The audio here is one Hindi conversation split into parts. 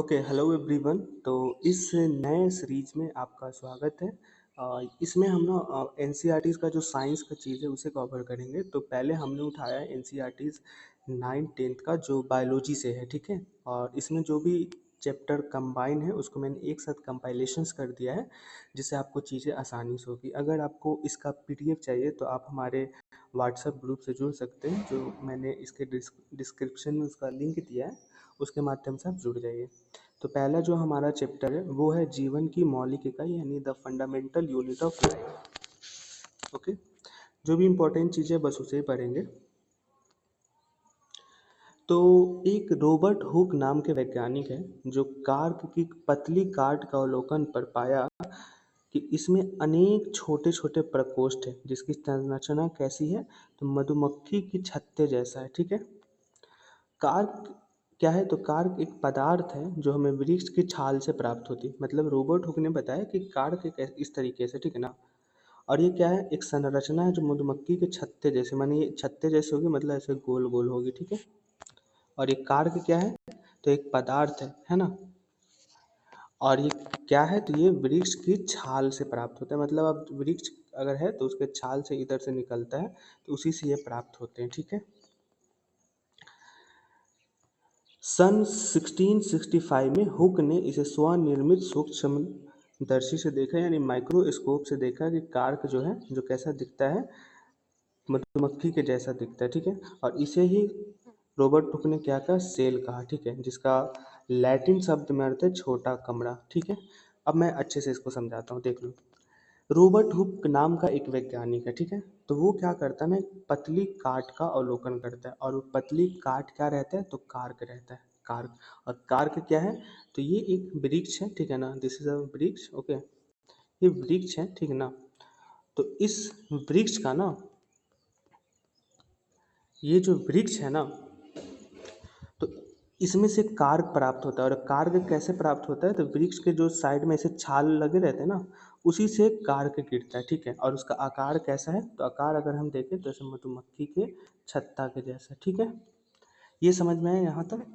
Okay, hello everyone. तो इस नए सीरीज में आपका स्वागत है। इसमें हम ना एनसीईआरटीज़ का जो साइंस का चीज़ है उसे कवर करेंगे। तो पहले हमने उठाया है एनसीईआरटीज़ 9th-10th का जो बायोलॉजी से है, ठीक है। और इसमें जो भी चैप्टर कंबाइन है उसको मैंने एक साथ कंपाइलेशंस कर दिया है, जिससे आपको चीज़ें आसानी से होगी। अगर आपको इसका पीडीएफ चाहिए तो आप हमारे व्हाट्सएप ग्रुप से जुड़ सकते हैं, जो मैंने इसके डिस्क्रिप्शन में उसका लिंक दिया है, उसके माध्यम से आप जुड़ जाइए। तो पहला जो हमारा चैप्टर है वो है जीवन की मौलिक इकाई यानी the fundamental unit of life. Okay, जो भी इम्पोर्टेंट चीज़ें बस उसे ही पढ़ेंगे। तो एक रॉबर्ट हुक नाम के वैज्ञानिक है जो कार्क की पतली काट का अवलोकन पर पाया कि इसमें अनेक छोटे छोटे प्रकोष्ठ हैं जिसकी संरचना कैसी है, तो मधुमक्खी की छत्ते जैसा है, ठीक है। कार्क क्या है, तो कार्क एक पदार्थ है जो हमें वृक्ष की छाल से प्राप्त होती है। मतलब रॉबर्ट हुक ने बताया कि कार्क एक इस तरीके से, ठीक है ना। और ये क्या है, एक संरचना है जो मधुमक्खी के छत्ते जैसे, माने ये छत्ते जैसे होगी, मतलब ऐसे गोल गोल होगी, ठीक है। और ये कार्क क्या है, तो एक पदार्थ है ना। और ये क्या है, तो ये वृक्ष की छाल से प्राप्त होता है। मतलब अब वृक्ष अगर है तो उसके छाल से इधर से निकलता है, तो उसी से ये प्राप्त होते हैं, ठीक है। सन 1665 में हुक ने इसे स्वनिर्मित सूक्ष्मदर्शी से देखा, यानी माइक्रोस्कोप से देखा कि कार्क जो है, जो कैसा दिखता है, मधुमक्खी के जैसा दिखता है, ठीक है। और इसे ही रॉबर्ट हुक ने क्या कहा, सेल कहा, ठीक है, जिसका लैटिन शब्द में अर्थ है छोटा कमरा, ठीक है। अब मैं अच्छे से इसको समझाता हूँ, देख लो। रॉबर्ट हुक नाम का एक वैज्ञानिक है, ठीक है। तो वो क्या करता है ना, एक पतली काट का अवलोकन करता है। और वो पतली काट क्या रहता है, तो कार्क रहता है, कार्क। और कार्क क्या है, तो ये एक वृक्ष है, ठीक है ना। दिस इज अ वृक्ष, ओके। ये वृक्ष है, ठीक है ना। तो इस वृक्ष का ना, ये जो वृक्ष है ना, तो इसमें से कार्क प्राप्त होता है। और कार्क कैसे प्राप्त होता है, तो वृक्ष के जो साइड में ऐसे छाल लगे रहते हैं ना, उसी से कार्क गिरता है, ठीक है। और उसका आकार कैसा है, तो आकार अगर हम देखें तो ऐसे मधुमक्खी के छत्ता के जैसा, ठीक है। ये समझ में आया यहाँ तक।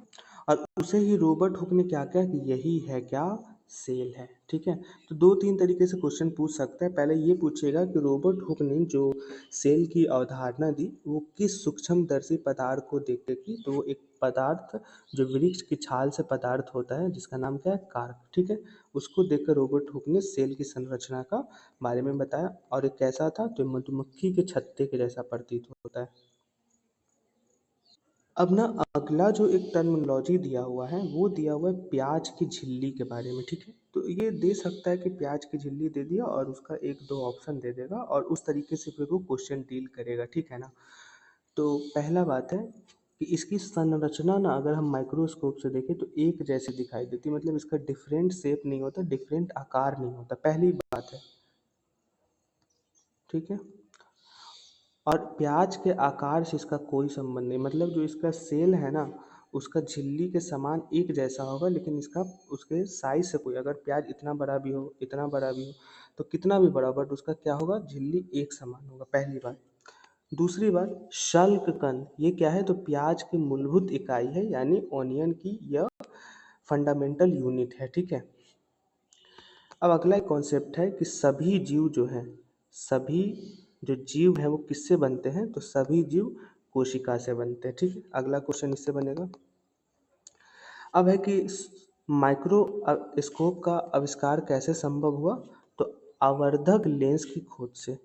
और उसे ही रॉबर्ट हुक ने क्या किया कि यही है क्या, सेल है, ठीक है। तो दो तीन तरीके से क्वेश्चन पूछ सकता है। पहले ये पूछेगा कि रॉबर्ट हुक ने जो सेल की अवधारणा दी वो किस सूक्ष्मदर्शी पदार्थ को देख के की, तो वो एक पदार्थ जो वृक्ष की छाल से पदार्थ होता है जिसका नाम क्या है, कार्क, ठीक है। उसको देखकर रॉबर्ट हुक ने सेल की संरचना का बारे में बताया। और ये कैसा था, तो मधुमक्खी के छत्ते के जैसा प्रतीत होता है। अब ना अगला जो एक टर्मिनोलॉजी दिया हुआ है वो दिया हुआ है प्याज की झिल्ली के बारे में, ठीक है। तो ये दे सकता है कि प्याज की झिल्ली दे दिया और उसका एक दो ऑप्शन दे देगा और उस तरीके से फिर वो क्वेश्चन डील करेगा, ठीक है ना। तो पहला बात है कि इसकी संरचना ना अगर हम माइक्रोस्कोप से देखें तो एक जैसी दिखाई देती है। मतलब इसका डिफरेंट शेप नहीं होता, डिफरेंट आकार नहीं होता, पहली बात है, ठीक है। और प्याज के आकार से इसका कोई संबंध नहीं। मतलब जो इसका सेल है ना, उसका झिल्ली के समान एक जैसा होगा, लेकिन इसका उसके साइज से कोई, अगर प्याज इतना बड़ा भी हो, इतना बड़ा भी हो, तो कितना भी बड़ा, बट उसका क्या होगा, झिल्ली एक समान होगा, पहली बात। दूसरी बात, शल्ककण ये क्या है, तो प्याज की मूलभूत इकाई है, यानी ओनियन की यह फंडामेंटल यूनिट है, ठीक है। अब अगला एक कॉन्सेप्ट है कि सभी जीव जो हैं, सभी जो जीव हैं वो किससे बनते हैं, तो सभी जीव कोशिका से बनते हैं, ठीक है। अगला क्वेश्चन इससे बनेगा। अब है कि माइक्रोस्कोप का आविष्कार कैसे संभव हुआ, तो आवर्धक लेंस की खोज से।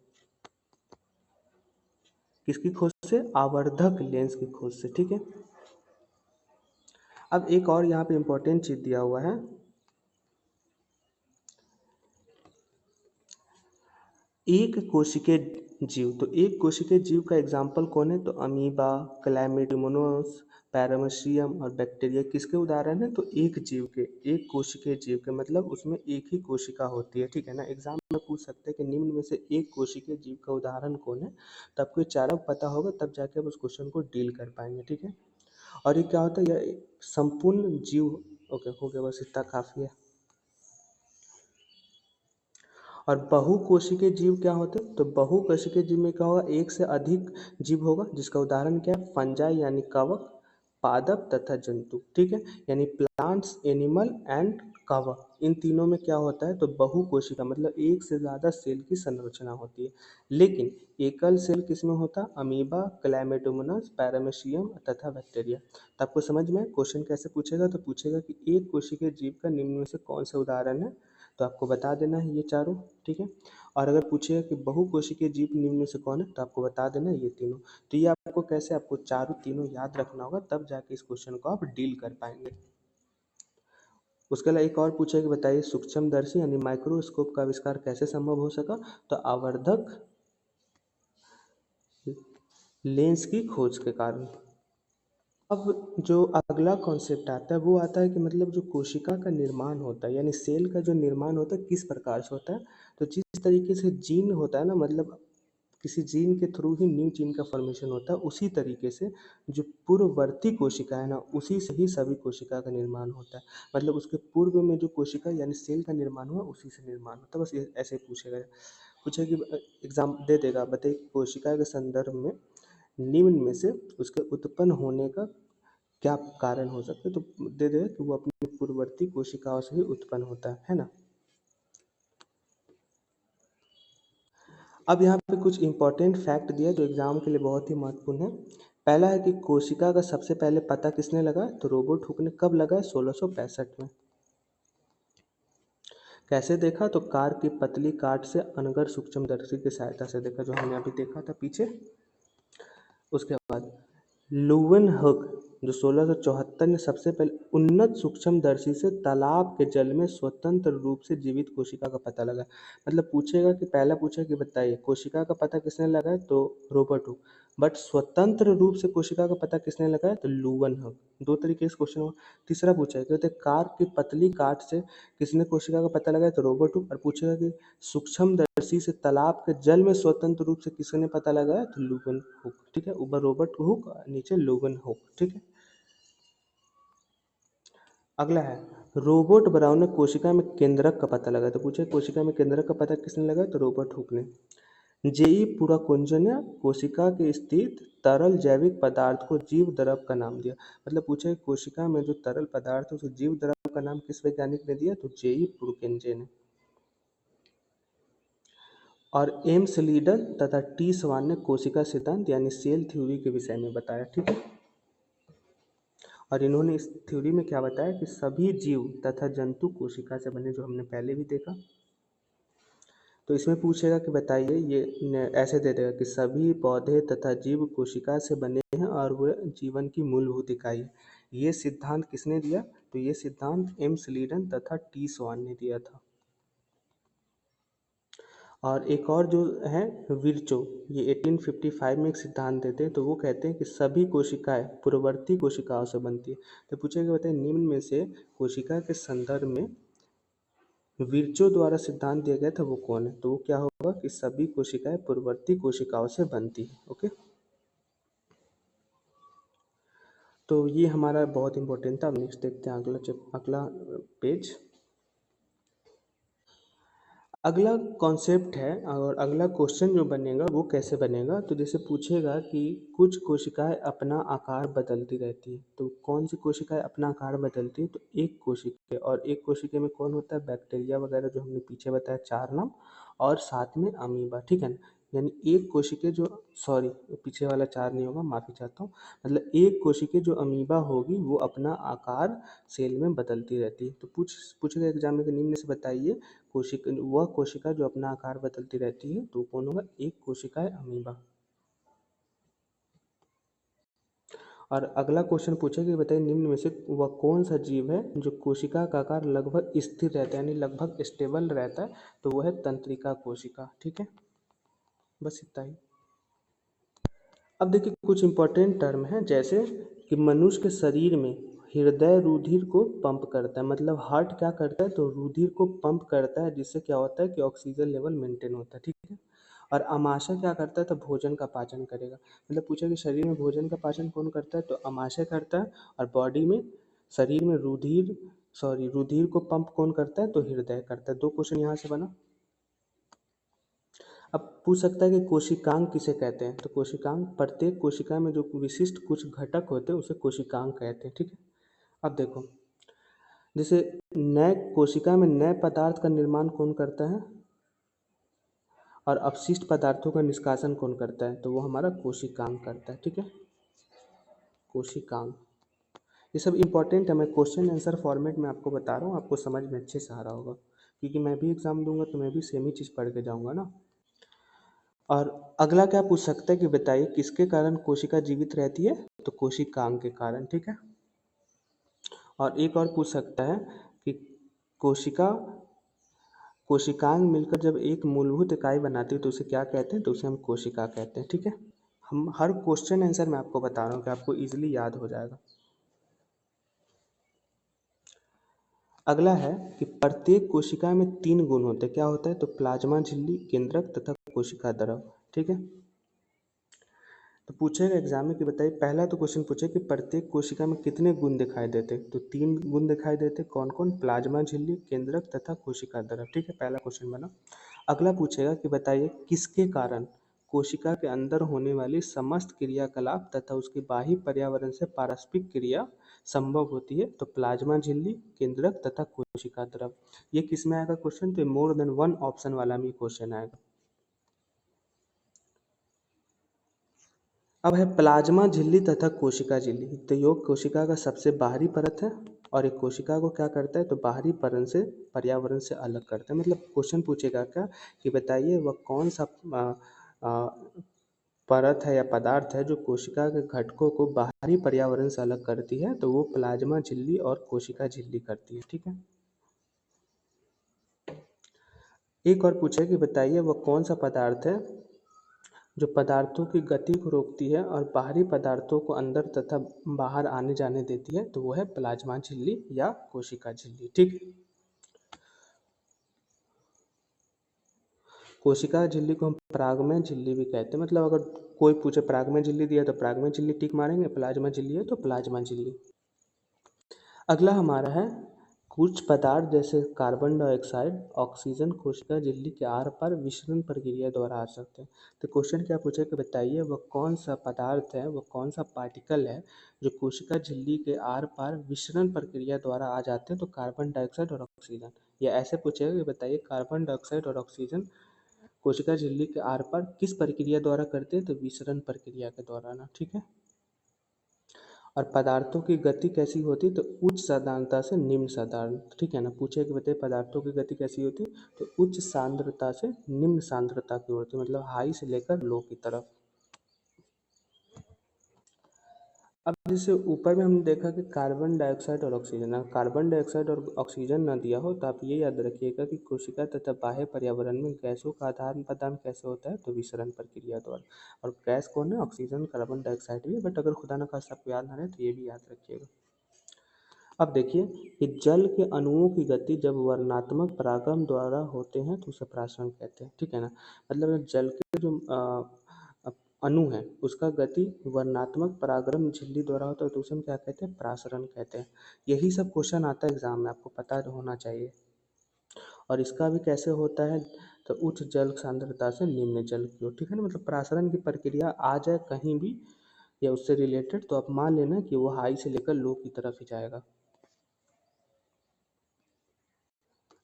किसकी खोज से, आवर्धक लेंस की खोज से, ठीक है। अब एक और यहाँ पे इंपॉर्टेंट चीज दिया हुआ है, एक कोशिकीय जीव। तो एक कोशिकीय जीव का एग्जाम्पल कौन है, तो अमीबा, क्लैमिडोमोनास, पैरामीशियम और बैक्टीरिया किसके उदाहरण है, तो एक जीव के, एक कोशिकीय जीव के, मतलब उसमें एक ही कोशिका होती है, ठीक है ना। एग्जाम में पूछ सकते हैं कि निम्न में से एक कोशिकीय जीव का उदाहरण कौन है, तो आपको ये चारों पता होगा तब जाके आप उस क्वेश्चन को डील कर पाएंगे, ठीक है। और ये क्या होता है, यह संपूर्ण जीव, ओके हो गया, बस इतना काफ़ी है। और बहुकोशिकीय जीव क्या होते हैं, तो बहुकोशिकीय जीव में क्या होगा, एक से अधिक जीव होगा, जिसका उदाहरण क्या है, फंजाई यानी कवक, पादप तथा जंतु, ठीक है। यानी प्लांट्स, एनिमल एंड कवर, इन तीनों में क्या होता है तो बहुकोशिका मतलब एक से ज़्यादा सेल की संरचना होती है। लेकिन एकल सेल किसमें होता है? अमीबा, क्लैमिडोमोनास, पैरामीशियम तथा बैक्टीरिया। तो आपको समझ में क्वेश्चन कैसे पूछेगा, तो पूछेगा कि एक कोशिकीय जीव का निम्न में से कौन सा उदाहरण है, तो आपको बता देना है ये चारों, ठीक है। और अगर पूछेगा कि बहुकोशिकीय जीव निम्न में से कौन है, तो आपको बता देना है ये तीनों। तो ये आपको कैसे, आपको चारों तीनों याद रखना होगा, तब जाके इस क्वेश्चन को आप डील कर पाएंगे। उसके अलावा एक और पूछेगा कि बताइए सूक्ष्मदर्शी यानी माइक्रोस्कोप का आविष्कार कैसे संभव हो सका, तो आवर्धक लेंस की खोज के कारण। अब जो अगला कॉन्सेप्ट आता है वो आता है कि मतलब जो कोशिका का निर्माण होता है यानी सेल का जो निर्माण होता है किस प्रकार से होता है, तो जिस तरीके से जीन होता है ना, मतलब किसी जीन के थ्रू ही न्यू जीन का फॉर्मेशन होता है, उसी तरीके से जो पूर्ववर्ती कोशिका है ना, उसी से ही सभी कोशिका का निर्माण होता है। मतलब उसके पूर्व में जो कोशिका यानी सेल का निर्माण हुआ उसी से निर्माण होता है। बस ऐसे ही पूछेगा, पूछे कि एग्जाम दे देगा, बताइए कोशिका के संदर्भ में निम्न में से उसके उत्पन्न होने का क्या कारण हो सकते हैं, तो दे देगा कि वो अपनी पूर्ववर्ती कोशिकाओं से ही उत्पन्न होता है ना। अब यहाँ पे कुछ इंपॉर्टेंट फैक्ट दिया जो एग्जाम के लिए बहुत ही महत्वपूर्ण है। पहला है कि कोशिका का सबसे पहले पता किसने लगाया, तो रॉबर्ट हुक ने। कब लगाया? 1665 में। कैसे देखा, तो कार की पतली काट से अनगर सूक्ष्मदर्शी की सहायता से देखा, जो हमने अभी देखा था पीछे। उसके बाद लुवन हक जो 1674 में सबसे पहले उन्नत सूक्ष्मदर्शी से तालाब के जल में स्वतंत्र रूप से जीवित कोशिका का पता लगा। मतलब पूछेगा कि पहला पूछा कि बताइए कोशिका का पता किसने लगाया, तो रॉबर्ट हुक। बट स्वतंत्र रूप से कोशिका का पता किसने लगाया, तो लुवन हक। दो तरीके से क्वेश्चन हुआ। तीसरा पूछा है कि कार की पतली काट से किसने कोशिका का पता लगाया, तो रॉबर्ट हुक। और पूछेगा कि सूक्ष्मदर्शी से तालाब के जल में स्वतंत्र रूप से किसने पता लगाया, तो लुवन हुक, ठीक है। ऊपर रॉबर्ट हुक, नीचे लुवन हुक, ठीक है। अगला है रोबोट ब्राउन ने कोशिका में केंद्रक का पता लगाया, तो पूछे कोशिका में केंद्रक का पता किसने लगाया, तो रॉबर्ट हुक ने। जेई पुराकुंजन ने कोशिका के स्थित तरल जैविक पदार्थ को जीव द्रव का नाम दिया। मतलब पूछे कोशिका में जो तरल पदार्थ है उसे जीव द्रव का नाम किस वैज्ञानिक ने दिया, तो जेई पुरकेंजे ने। और एम स्लीडन तथा टी स्वान ने कोशिका सिद्धांत यानी सेल थ्योरी के विषय में बताया, ठीक है। और इन्होंने इस थ्योरी में क्या बताया कि सभी जीव तथा जंतु कोशिका से बने, जो हमने पहले भी देखा। तो इसमें पूछेगा कि बताइए, ये ऐसे दे देगा कि सभी पौधे तथा जीव कोशिका से बने हैं और वे जीवन की मूलभूत इकाई है। ये सिद्धांत किसने दिया, तो ये सिद्धांत एम स्लीडन तथा टी स्वान ने दिया था। और एक और जो है विर्चो, ये 1855 में एक सिद्धांत देते हैं, तो वो कहते हैं कि सभी कोशिकाएं पूर्ववर्ती कोशिकाओं से बनती है। तो पूछेगा बताइए निम्न में से कोशिका के संदर्भ में विर्चो द्वारा सिद्धांत दिया गया था वो कौन है, तो वो क्या होगा कि सभी कोशिकाएं पूर्ववर्ती कोशिकाओं से बनती है। ओके, तो ये हमारा बहुत इंपॉर्टेंट था। अब नेक्स्ट देखते हैं अगला पेज। अगला कॉन्सेप्ट है और अगला क्वेश्चन जो बनेगा वो कैसे बनेगा, तो जैसे पूछेगा कि कुछ कोशिकाएं अपना आकार बदलती रहती है, तो कौन सी कोशिकाएं अपना आकार बदलती है, तो एक कोशिका, और एक कोशिका में कौन होता है, बैक्टीरिया वगैरह जो हमने पीछे बताया चार नाम, और साथ में अमीबा, ठीक है ना। यानी एक कोशिका जो, सॉरी पीछे वाला चार नहीं होगा, माफ़ी चाहता हूँ। मतलब एक कोशिका जो अमीबा होगी वो अपना आकार सेल में बदलती रहती है। तो पूछेगा एग्जाम में कि निम्न से बताइए कोशिका, वह कोशिका जो अपना आकार बदलती रहती है, तो कौन होगा, एक कोशिका है अमीबा। और अगला क्वेश्चन पूछेगा कि बताइए निम्न में से वह कौन सा जीव है जो कोशिका का आकार लगभग स्थिर रहता है यानी लगभग स्टेबल रहता है, तो वह है तंत्रिका कोशिका, ठीक है। बस इतना ही। अब देखिए कुछ इंपॉर्टेंट टर्म है, जैसे कि मनुष्य के शरीर में हृदय रुधिर को पंप करता है, मतलब हार्ट क्या करता है, तो रुधिर को पंप करता है, जिससे क्या होता है कि ऑक्सीजन लेवल मेंटेन होता है, ठीक है। और अमाशय क्या करता है, तो भोजन का पाचन करेगा। मतलब पूछा कि शरीर में भोजन का पाचन कौन करता है, तो अमाशय करता है। और बॉडी में, शरीर में रुधिर को पंप कौन करता है, तो हृदय करता है। दो क्वेश्चन यहाँ से बना। अब पूछ सकता है कि कोशिकांग किसे कहते हैं, तो कोशिकांग प्रत्येक कोशिका में जो विशिष्ट कुछ घटक होते हैं उसे कोशिकांग कहते हैं। ठीक है, अब देखो, जैसे नए कोशिका में नए पदार्थ का निर्माण कौन करता है और अपशिष्ट पदार्थों का निष्कासन कौन करता है, तो वो हमारा कोशिकांग करता है। ठीक है, कोशिकांग, ये सब इंपॉर्टेंट है, मैं क्वेश्चन आंसर फॉर्मेट में आपको बता रहा हूँ, आपको समझ में अच्छे से आ रहा होगा, क्योंकि मैं भी एग्जाम दूंगा तो मैं भी सेम ही चीज़ पढ़ के जाऊंगा ना। और अगला क्या पूछ सकते हैं कि बताइए किसके कारण कोशिका जीवित रहती है, तो कोशिकांग के कारण। ठीक है, और एक और पूछ सकता है कि कोशिका कोशिकांग मिलकर जब एक मूलभूत इकाई बनाती है तो उसे क्या कहते हैं, तो उसे हम कोशिका कहते हैं। ठीक है, हम हर क्वेश्चन आंसर मैं आपको बता रहा हूँ कि आपको इजीली याद हो जाएगा। अगला है कि प्रत्येक कोशिका में 3 गुण होते हैं, क्या होता है, तो प्लाज्मा झिल्ली, केंद्रक तथा कोशिका द्रव। ठीक है, तो पूछेगा एग्जाम में कि बताइए, पहला तो क्वेश्चन पूछे कि प्रत्येक कोशिका में कितने गुण दिखाई देते, तो 3 गुण दिखाई देते, कौन कौन, प्लाज्मा झिल्ली, केंद्रक तथा कोशिका द्रव। ठीक है, पहला क्वेश्चन बना। अगला पूछेगा कि बताइए किसके कारण कोशिका के अंदर होने वाली समस्त क्रियाकलाप तथा उसके बाह्य पर्यावरण से पारस्परिक क्रिया संभव होती है, तो प्लाज्मा झिल्ली, केंद्रक तथा कोशिका द्रव। ये किस में आएगा क्वेश्चन, तो मोर देन वन ऑप्शन वाला में क्वेश्चन आएगा। अब है प्लाज्मा झिल्ली तथा कोशिका झिल्ली, तो योग कोशिका का सबसे बाहरी परत है और एक कोशिका को क्या करता है, तो बाहरी परत से पर्यावरण से अलग करता है। मतलब क्वेश्चन पूछेगा क्या कि बताइए वह कौन सा आ, परत है या पदार्थ है जो कोशिका के घटकों को बाहरी पर्यावरण से अलग करती है, तो वो प्लाज्मा झिल्ली और कोशिका झिल्ली करती है। ठीक है, एक और पूछे कि बताइए वह कौन सा पदार्थ है जो पदार्थों की गति को रोकती है और बाहरी पदार्थों को अंदर तथा बाहर आने जाने देती है, तो वो है प्लाज्मा झिल्ली या कोशिका झिल्ली। ठीक, कोशिका झिल्ली को हम परागमय झिल्ली भी कहते हैं। मतलब अगर कोई पूछे परागमय झिल्ली दिया तो परागमय झिल्ली टिक मारेंगे, प्लाज्मा झिल्ली है तो प्लाज्मा झिल्ली। अगला हमारा है कुछ पदार्थ जैसे कार्बन डाइऑक्साइड, ऑक्सीजन कोशिका झिल्ली के आर पार विसरण प्रक्रिया द्वारा आ सकते हैं। तो क्वेश्चन क्या पूछे कि बताइए वह कौन सा पदार्थ है, वह कौन सा पार्टिकल है जो कोशिका झिल्ली के आर पार विसरण प्रक्रिया द्वारा आ जाते हैं, तो कार्बन डाइऑक्साइड और ऑक्सीजन। या ऐसे पूछेगा कि बताइए कार्बन डाइऑक्साइड और ऑक्सीजन कोशिका झिल्ली के आर पार किस प्रक्रिया द्वारा करते हैं, तो विसरण प्रक्रिया के द्वारा ना। ठीक है, और पदार्थों की गति कैसी होती है, तो उच्च साधारणता से निम्न साधारण। ठीक है ना, पूछे कि बताइए पदार्थों की गति कैसी होती है, तो उच्च सांद्रता से निम्न सांद्रता की होती है, मतलब हाई से लेकर लो की तरफ। अब जैसे ऊपर में हमने देखा कि कार्बन डाइऑक्साइड और ऑक्सीजन, कार्बन डाइऑक्साइड और ऑक्सीजन ना दिया हो तो आप ये याद रखिएगा कि कोशिका तथा बाह्य पर्यावरण में गैसों का आदान प्रदान कैसे होता है, तो विसरण प्रक्रिया द्वारा। और गैस कौन है, ऑक्सीजन, कार्बन डाइऑक्साइड भी है, बट अगर खुदा न खास्ता आपको याद ना रहे तो ये भी याद रखिएगा। अब देखिए कि जल के अणुओं की गति जब वर्णात्मक परागम द्वारा होते हैं तो उसे प्राशरण कहते हैं। ठीक है ना, मतलब जल के जो अणु है उसका गति वर्णात्मक परागम झिल्ली द्वारा होता है तो उसे हम क्या कहते हैं, प्राशरण कहते हैं। यही सब क्वेश्चन आता है एग्जाम में, आपको पता होना चाहिए। और इसका भी कैसे होता है, तो उच्च जल सांद्रता से निम्न जल की ओर। ठीक है ना, मतलब प्राशरण की प्रक्रिया आ जाए कहीं भी या उससे रिलेटेड तो आप मान लेना कि वो हाई से लेकर लो की तरफ ही जाएगा।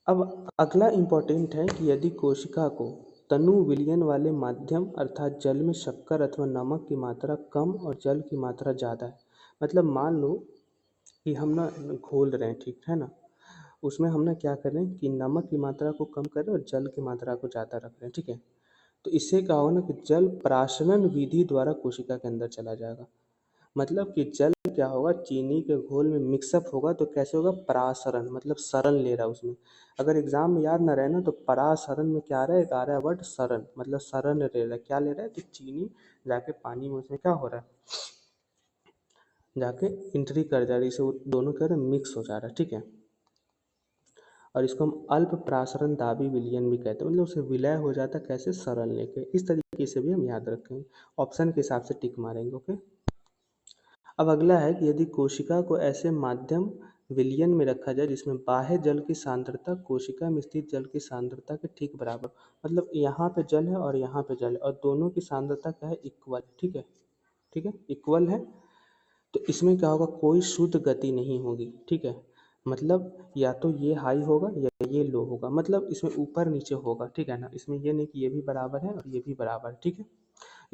अब अगला इम्पोर्टेंट है कि यदि कोशिका को तनु विलयन वाले माध्यम अर्थात जल में शक्कर अथवा नमक की मात्रा कम और जल की मात्रा ज़्यादा है, मतलब मान लो कि हम ना घोल रहे हैं, ठीक है ना, उसमें हम ना क्या करें कि नमक की मात्रा को कम करें और जल की मात्रा को ज़्यादा रख रहे हैं। ठीक है, तो इससे क्या होगा ना कि जल प्राशरण विधि द्वारा कोशिका के अंदर चला जाएगा। मतलब कि जल क्या होगा, चीनी के घोल में मिक्सअप होगा तो कैसे होगा, परासरण, मतलब सरण ले रहा है उसमें। अगर एग्जाम में याद ना रहे ना तो परासरण में क्या आ रहा है, एक आ रहा है वर्ड सरण, मतलब सरण ले रहा है, क्या ले रहा है, तो चीनी जाके पानी में उसमें क्या हो रहा है, जाके इंट्री कर जा रही है, इसे वो दोनों क्या हो रहा है, मिक्स हो जा रहा है। ठीक है, और इसको हम अल्प प्रासरण दाबी विलयन भी कहते हैं, मतलब उसे विलय हो जाता है कैसे, सरण लेके। इस तरीके से भी हम याद रखेंगे, ऑप्शन के हिसाब से टिक मारेंगे। ओके, अब अगला है कि यदि कोशिका को ऐसे माध्यम विलयन में रखा जाए जिसमें बाह्य जल की सांद्रता कोशिका में स्थित जल की सांद्रता के ठीक बराबर, मतलब यहाँ पे जल है और यहाँ पे जल है और दोनों की सांद्रता क्या है, इक्वल। ठीक है, ठीक है, इक्वल है। तो इसमें क्या होगा, कोई शुद्ध गति नहीं होगी। ठीक है, मतलब या तो ये हाई होगा या ये लो होगा, मतलब इसमें ऊपर नीचे होगा। ठीक है ना, इसमें ये नहीं कि ये भी बराबर है और ये भी बराबर है। ठीक है,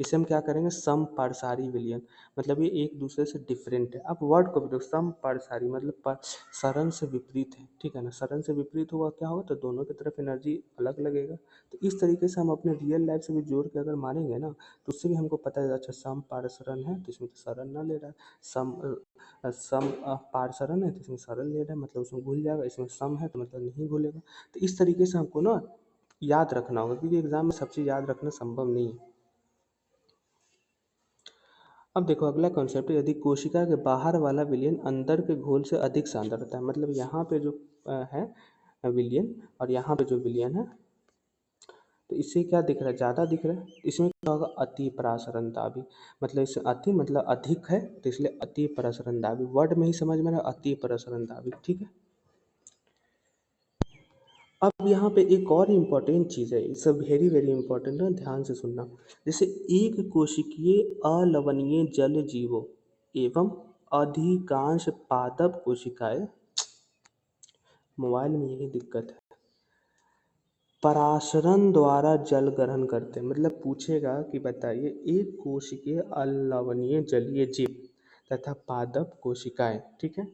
इसे हम क्या करेंगे, सम पारसारी विलयन, मतलब ये एक दूसरे से डिफरेंट है। आप वर्ड को भी देखो, सम पारसारी मतलब सरण से विपरीत है। ठीक है ना, सरण से विपरीत होगा क्या होगा, तो दोनों की तरफ एनर्जी अलग लगेगा। तो इस तरीके से हम अपने रियल लाइफ से भी जोड़ के अगर मानेंगे ना, तो उससे भी हमको पता है, अच्छा सम पारसरण है तो इसमें तो सरण ना ले रहा है, सम पारसरण है तो इसमें सरण ले रहा है, मतलब उसमें घुल जाएगा, इसमें सम है तो मतलब नहीं घुलेगा। तो इस तरीके से हमको ना याद रखना होगा, क्योंकि एग्जाम में सब चीज़ याद रखना संभव नहीं है। अब देखो अगला कॉन्सेप्ट, यदि कोशिका के बाहर वाला विलयन अंदर के घोल से अधिक शानदार होता है, मतलब यहाँ पे जो है विलयन और यहाँ पे जो विलयन है, तो इससे क्या दिख रहा है, ज़्यादा दिख रहा है। तो इसमें क्या होगा, अति परासरण दाबी, मतलब इससे अति मतलब अधिक है, तो इसलिए अति परासरण दाबी, वर्ड में ही समझ में रहा, अति परासरण दाबी। ठीक है, अब यहाँ पे एक और इम्पॉर्टेंट चीज़ है, इट्स वेरी वेरी इंपॉर्टेंट है, ध्यान से सुनना। जैसे एक कोशिकीय अलवणीय जल जीवों एवं अधिकांश पादप कोशिकाएं, मोबाइल में यही दिक्कत है, पराशरण द्वारा जल ग्रहण करते हैं। मतलब पूछेगा कि बताइए, एक कोशिकीय अलवणीय जलीय जीव तथा पादप कोशिकाएं, ठीक है,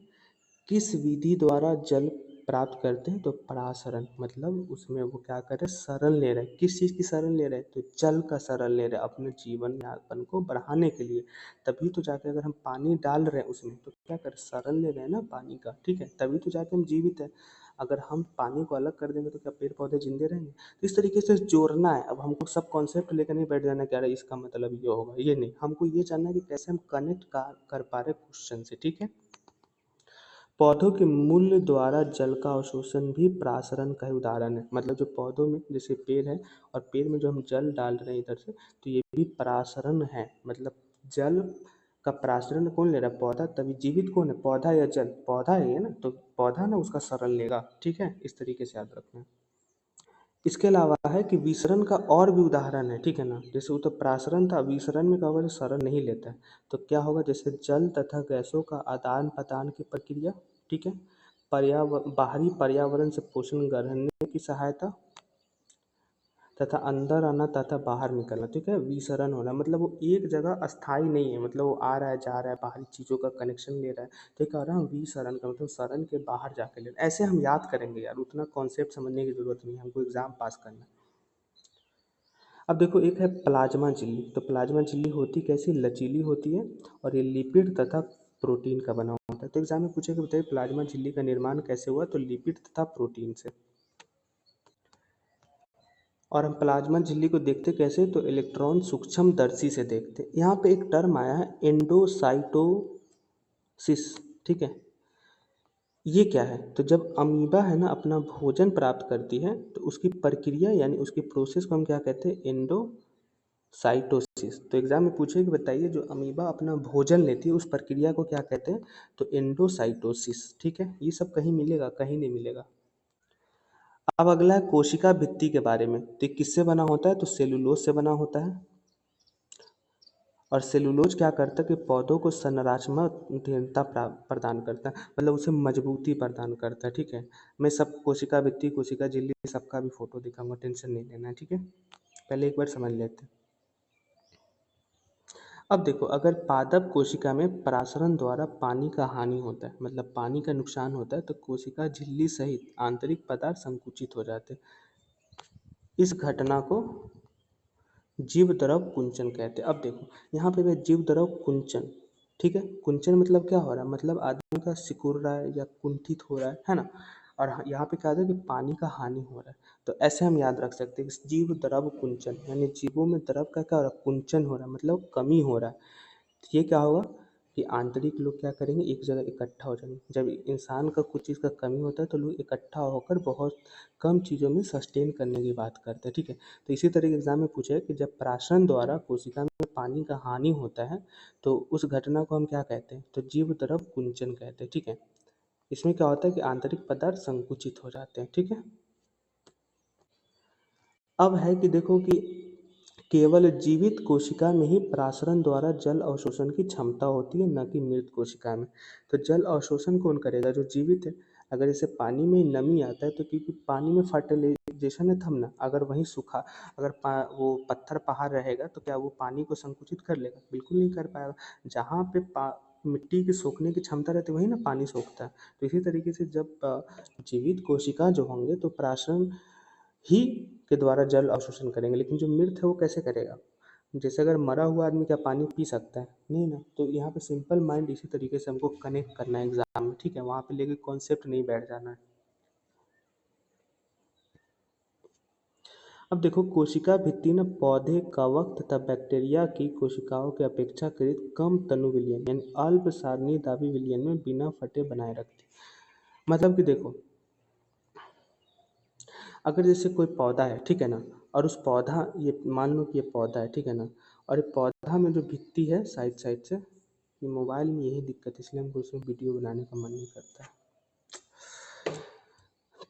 किस विधि द्वारा जल प्राप्त करते हैं, तो परासरण, मतलब उसमें वो क्या कर रहे हैं, शरण ले रहे हैं। किस चीज़ की शरण ले रहे हैं, तो जल का शरण ले रहे हैं अपने जीवन यापन को बढ़ाने के लिए। तभी तो जाके अगर हम पानी डाल रहे हैं उसमें, तो क्या कर शरण ले रहे हैं ना पानी का। ठीक है, तभी तो जाके हम जीवित हैं। अगर हम पानी को अलग कर देंगे तो क्या पेड़ पौधे जिंदे रहेंगे। तो इस तरीके से जोड़ना है। अब हमको सब कॉन्सेप्ट लेकर नहीं बैठ जाना कि अरे इसका मतलब ये होगा, ये नहीं, हमको ये जानना है कि कैसे हम कनेक्ट कर पा रहे क्वेश्चन से। ठीक है, पौधों के मूल द्वारा जल का अवशोषण भी प्रासरण का ही उदाहरण है। मतलब जो पौधों में जैसे पेड़ है और पेड़ में जो हम जल डाल रहे हैं इधर से, तो ये भी प्रासरण है। मतलब जल का प्रासरण कौन ले रहा है, पौधा। तभी जीवित कौन है, पौधा या जल, पौधा है ये ना, तो पौधा ना उसका शरण लेगा। ठीक है, इस तरीके से याद रखना है। इसके अलावा है कि विसरण का और भी उदाहरण है। ठीक है ना, जैसे वो तो प्रासरण था, विसरण में क्या होगा, जो शरण नहीं लेता है तो क्या होगा, जैसे जल तथा गैसों का आदान प्रदान की प्रक्रिया। ठीक है, बाहरी पर्यावरण से पोषण ग्रहण की सहायता तथा अंदर आना तथा बाहर निकलना। ठीक है, विसरण होना, मतलब वो एक जगह अस्थाई नहीं है, मतलब वो आ रहा है जा रहा है, बाहरी चीज़ों का कनेक्शन ले रहा है। तो कह रहा हूँ विसरण का मतलब शरण के बाहर जाके लेना। ऐसे हम याद करेंगे यार, उतना कॉन्सेप्ट समझने की जरूरत नहीं है, हमको एग्जाम पास करना है। अब देखो एक है प्लाज्मा झिल्ली। तो प्लाज्मा झिल्ली होती कैसी, लचीली होती है और ये लिपिड तथा प्रोटीन का बना होता है। तो एग्जाम में पूछे कि बताइए प्लाज्मा झिल्ली का निर्माण कैसे हुआ, तो लिपिड तथा प्रोटीन से। और हम प्लाज्मा झिल्ली को देखते कैसे, तो इलेक्ट्रॉन सूक्ष्मदर्शी से देखते। यहाँ पे एक टर्म आया है एंडोसाइटोसिस। ठीक है, ये क्या है, तो जब अमीबा है ना अपना भोजन प्राप्त करती है, तो उसकी प्रक्रिया यानी उसकी प्रोसेस को हम क्या कहते हैं, एंडोसाइटोसिस। तो एग्जाम में पूछे कि बताइए जो अमीबा अपना भोजन लेती है उस प्रक्रिया को क्या कहते हैं, तो एंडोसाइटोसिस। ठीक है, ये सब कहीं मिलेगा, कहीं नहीं मिलेगा। अब अगला है कोशिका भित्ति के बारे में। तो ये किससे बना होता है, तो सेलुलोज से बना होता है। और सेलुलोज क्या करता है कि पौधों को संरचनात्मकता प्रदान करता है, मतलब उसे मजबूती प्रदान करता है। ठीक है, मैं सब कोशिका भित्ति कोशिका झिल्ली सबका भी फोटो दिखाऊंगा, टेंशन नहीं लेना है। ठीक है, पहले एक बार समझ लेते हैं। अब देखो अगर पादप कोशिका में परासरण द्वारा पानी का हानि होता है, मतलब पानी का नुकसान होता है, तो कोशिका झिल्ली सहित आंतरिक पदार्थ संकुचित हो जाते हैं। इस घटना को जीव द्रव कुंचन कहते हैं। अब देखो यहाँ पे जीव द्रव कुंचन, ठीक है, कुंचन मतलब क्या हो रहा है, मतलब आदमी का सिकुड़ रहा है या कुंठित हो रहा है ना। और यहाँ पे क्या होता है कि पानी का हानि हो रहा है। तो ऐसे हम याद रख सकते हैं कि जीव द्रव कुंचन, यानी जीवों में द्रव का क्या हो रहा है, कुंचन हो रहा है, मतलब कमी हो रहा है। तो ये क्या होगा कि आंतरिक लोग क्या करेंगे, एक जगह इकट्ठा हो जाएंगे। जब इंसान का कुछ चीज़ का कमी होता है तो लोग इकट्ठा होकर बहुत कम चीज़ों में सस्टेन करने की बात करते हैं। ठीक है, तो इसी तरह के एग्जाम में पूछा है कि जब प्राशन द्वारा कोशिका में पानी का हानि होता है, तो उस घटना को हम क्या कहते हैं, तो जीव द्रव कुंचन कहते हैं। ठीक है, इसमें क्या होता है कि आंतरिक पदार्थ संकुचित हो जाते हैं, ठीक है। अब है कि देखो कि केवल जीवित कोशिका में ही प्रासरण द्वारा जल अवशोषण की क्षमता होती है, न कि मृत कोशिका में। तो जल अवशोषण कौन करेगा? जो जीवित है। अगर जैसे पानी में नमी आता है तो क्योंकि पानी में फर्टिलाइजेशन है थमना, अगर वहीं सूखा, अगर वो पत्थर पहाड़ रहेगा तो क्या वो पानी को संकुचित कर लेगा? बिल्कुल नहीं कर पाएगा। जहाँ पे मिट्टी की सोखने की क्षमता रहती है वहीं ना पानी सोखता है। तो इसी तरीके से जब जीवित कोशिका जो होंगे तो प्राशन ही के द्वारा जल अवशोषण करेंगे, लेकिन जो मृत है वो कैसे करेगा? जैसे अगर मरा हुआ आदमी क्या पानी पी सकता है? नहीं ना। तो यहाँ पे सिंपल माइंड इसी तरीके से हमको कनेक्ट करना है एग्जाम में, ठीक है। वहाँ पे लेके कॉन्सेप्ट नहीं बैठ जाना है। अब देखो कोशिका भित्ति न पौधे, कवक तथा बैक्टीरिया की कोशिकाओं के अपेक्षाकृत कम तनु विलयन यानी अल्प सारणी दाबी विलयन में बिना फटे बनाए रखती। मतलब कि देखो, अगर जैसे कोई पौधा है, ठीक है ना, और उस पौधा, ये मान लो कि ये पौधा है, ठीक है ना, और ये पौधा में जो भित्ति है साइड साइड से, ये मोबाइल में यही दिक्कत है, इसलिए हमको उसमें वीडियो बनाने का मन नहीं करता है।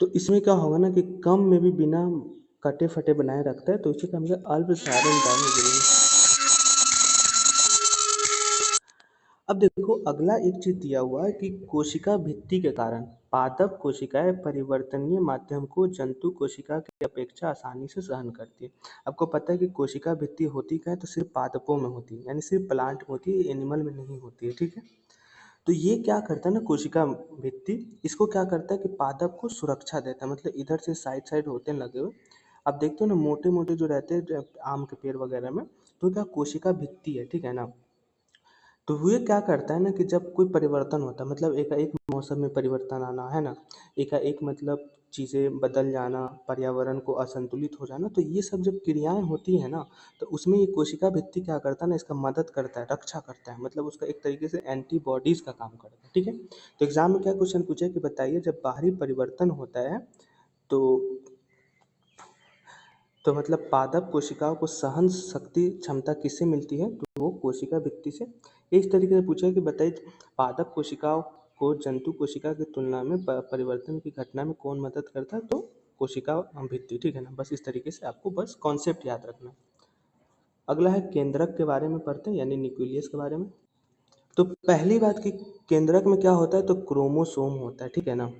तो इसमें क्या होगा ना कि कम में भी बिना कटे फटे बनाए रखता है, तो इसी का मतलब अल्प सारण दाने जरूरी। अब देखो अगला एक चीज दिया हुआ है कि कोशिका भित्ति के कारण पादप कोशिकाएं परिवर्तनीय माध्यम को जंतु कोशिका की अपेक्षा आसानी से सहन करती है। आपको पता है कि कोशिका भित्ति होती क्या है? तो सिर्फ पादपों में होती है, यानी सिर्फ प्लांट में होती है, एनिमल में नहीं होती है, ठीक है। तो ये क्या करता है ना, कोशिका भित्ति इसको क्या करता है कि पादप को सुरक्षा देता है, मतलब इधर से साइड साइड होते हैं लगे हुए। आप देखते हो ना मोटे मोटे जो रहते हैं आम के पेड़ वगैरह में, तो क्या कोशिका भित्ति है, ठीक है ना। तो वो ये क्या करता है ना कि जब कोई परिवर्तन होता है, मतलब एकाएक मौसम में परिवर्तन आना, है ना, एकाएक मतलब चीज़ें बदल जाना, पर्यावरण को असंतुलित हो जाना, तो ये सब जब क्रियाएं होती है ना, तो उसमें ये कोशिका भित्ति क्या करता है ना, इसका मदद करता है, रक्षा करता है, मतलब उसका एक तरीके से एंटीबॉडीज का काम करता है, ठीक है। तो एग्जाम में क्या क्वेश्चन पूछे कि बताइए जब बाहरी परिवर्तन होता है तो मतलब पादप कोशिकाओं को सहन शक्ति क्षमता किससे मिलती है? तो वो कोशिका भित्ति से। इस तरीके से पूछा कि बताइए पादप कोशिकाओं को जंतु कोशिका की तुलना में परिवर्तन की घटना में कौन मदद करता है? तो कोशिका भित्ति, ठीक है ना। बस इस तरीके से आपको बस कॉन्सेप्ट याद रखना है। अगला है केंद्रक के बारे में पढ़ते हैं, यानी न्यूक्लियस के बारे में। तो पहली बात कि केंद्रक में क्या होता है? तो क्रोमोसोम होता है, ठीक है ना।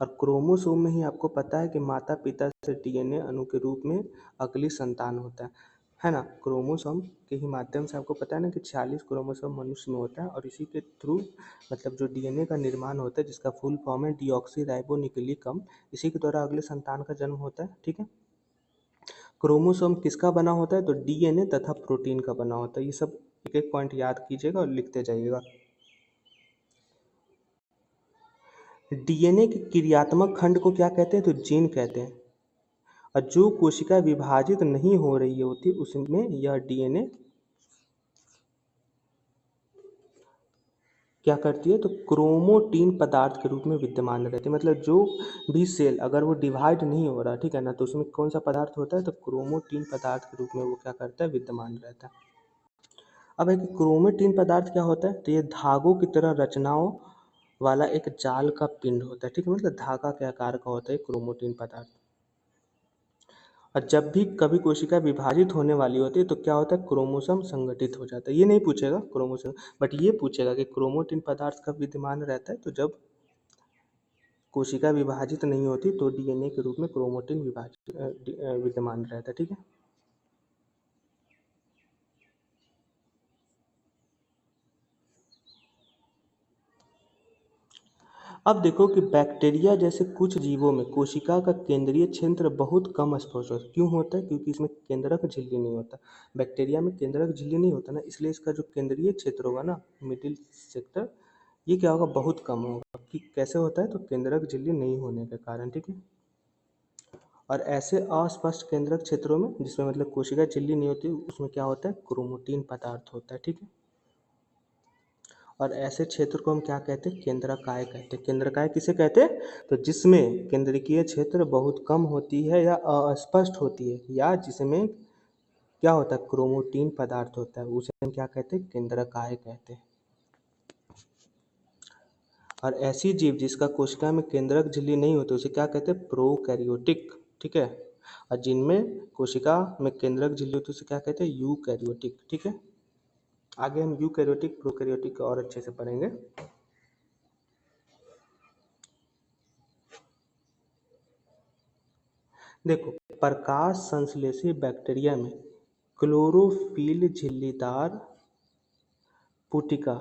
और क्रोमोसोम में ही आपको पता है कि माता पिता से डीएनए अणु के रूप में अगली संतान होता है ना। क्रोमोसोम के ही माध्यम से आपको पता है ना कि 46 क्रोमोसोम मनुष्य में होता है, और इसी के थ्रू मतलब जो डीएनए का निर्माण होता है, जिसका फुल फॉर्म है डीऑक्सी राइबो न्यूक्लिक अम्ल, इसी के द्वारा अगले संतान का जन्म होता है, ठीक है। क्रोमोसोम किसका बना होता है? तो डीएनए तथा प्रोटीन का बना होता है। ये सब एक एक पॉइंट याद कीजिएगा और लिखते जाइएगा। डीएनए के क्रियात्मक खंड को क्या कहते हैं? तो जीन कहते हैं। और जो कोशिका विभाजित नहीं हो रही होती उसमें यह डीएनए क्या करती है? तो क्रोमोटीन पदार्थ के रूप में विद्यमान रहती है। मतलब जो भी सेल अगर वो डिवाइड नहीं हो रहा, ठीक है ना, तो उसमें कौन सा पदार्थ होता है? तो क्रोमोटीन पदार्थ के रूप में वो क्या करता है? विद्यमान रहता है। अब है कि क्रोमेटिन पदार्थ क्या होता है? तो ये धागों की तरह रचनाओं वाला एक जाल का पिंड होता है, ठीक है। मतलब धागा के आकार का होता है क्रोमेटिन पदार्थ। और जब भी कभी कोशिका विभाजित होने वाली होती है तो क्या होता है? क्रोमोसोम संगठित हो जाता है। ये नहीं पूछेगा क्रोमोसोम, बट ये पूछेगा कि क्रोमेटिन पदार्थ कब विद्यमान रहता है? तो जब कोशिका विभाजित नहीं होती तो डीएनए के रूप में क्रोमेटिन विद्यमान रहता है, ठीक है। अब देखो कि बैक्टीरिया जैसे कुछ जीवों में कोशिका का केंद्रीय क्षेत्र बहुत कम स्पष्ट होता है। क्यों होता है? क्योंकि इसमें केंद्रक झिल्ली नहीं होता। बैक्टीरिया में केंद्रक झिल्ली नहीं होता ना, इसलिए इसका जो केंद्रीय क्षेत्र होगा ना, मिडिल सेक्टर, ये क्या होगा? बहुत कम होगा। कि कैसे होता है? तो केंद्रक झिल्ली नहीं होने के कारण, ठीक है। और ऐसे अस्पष्ट केंद्रक क्षेत्रों में जिसमें मतलब कोशिका झिल्ली नहीं होती उसमें क्या होता है? क्रोमेटिन पदार्थ होता है, ठीक है। और ऐसे क्षेत्र को हम क्या कहते हैं? केंद्रकाय कहते हैं। केंद्रकाय किसे कहते हैं? तो जिसमें केंद्रकीय क्षेत्र बहुत कम होती है या अस्पष्ट होती है, या जिसमें क्या होता है? क्रोमेटिन पदार्थ होता है, उसे हम क्या कहते हैं? केंद्रकाय कहते हैं। और ऐसी जीव जिसका कोशिका में केंद्रक झिल्ली नहीं होती उसे क्या कहते हैं, प्रोकैरियोटिक। ठीक है। और जिनमें कोशिका में केंद्रक झिल्ली होती है उसे क्या कहते हैं, यूकैरियोटिक। ठीक है। आगे हम यूकैरियोटिक प्रोकैरियोटिक को और अच्छे से पढ़ेंगे। देखो, प्रकाश संश्लेषी बैक्टीरिया में क्लोरोफिल झिल्लीदार पुटिका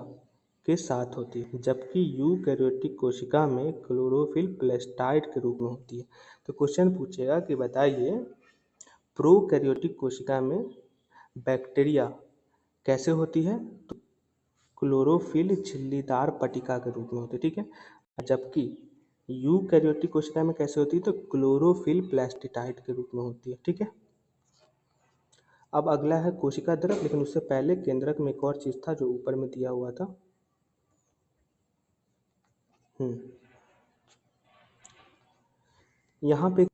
के साथ होती है, जबकि यूकैरियोटिक कोशिका में क्लोरोफिल प्लास्टाइड के रूप में होती है। तो क्वेश्चन पूछेगा कि बताइए प्रोकैरियोटिक कोशिका में बैक्टीरिया कैसे होती है, तो क्लोरोफिल झिल्लीदार पट्टिका के रूप में होती है। ठीक है। जबकि यूकैरियोटिक कोशिका में कैसे होती है, तो क्लोरोफिल प्लास्टिडाइड के रूप में होती है। ठीक है। अब अगला है कोशिका द्रव, लेकिन उससे पहले केंद्रक में एक और चीज था जो ऊपर में दिया हुआ था। यहाँ पे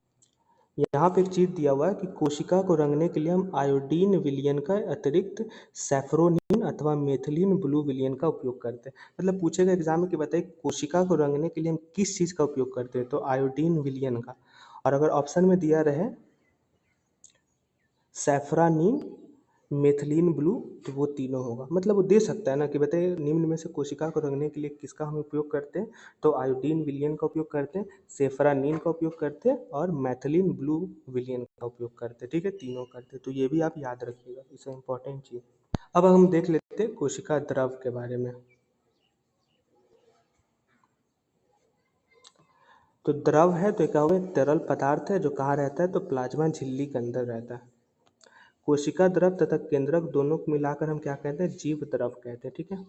एक चीज दिया हुआ है कि कोशिका को रंगने के लिए हम आयोडीन विलयन का अतिरिक्त सैफरोनिन अथवा मेथिलीन ब्लू विलयन का उपयोग करते हैं। मतलब पूछेगा एग्जाम में कि बताइए कोशिका को रंगने के लिए हम किस चीज का उपयोग करते हैं, तो आयोडीन विलयन का। और अगर ऑप्शन में दिया रहे सैफरानिन, मेथिलीन ब्लू, तो वो तीनों होगा। मतलब वो दे सकता है ना कि बताइए निम्न में से कोशिका को रंगने के लिए किसका हम उपयोग करते हैं, तो आयोडीन विलयन का उपयोग करते हैं, सेफरानिन का उपयोग करते हैं और मैथिलीन ब्लू विलयन का उपयोग करते हैं। ठीक है, तीनों करते हैं। तो ये भी आप याद रखिएगा, इसे इंपॉर्टेंट चीज। अब हम देख लेते हैं कोशिका द्रव के बारे में। तो द्रव है तो क्या होगा, तरल पदार्थ है जो कहाँ रहता है, तो प्लाज्मा झिल्ली के अंदर रहता है। कोशिका द्रव तथा केंद्रक दोनों को मिलाकर हम क्या कहते हैं, जीव द्रव कहते हैं। ठीक है।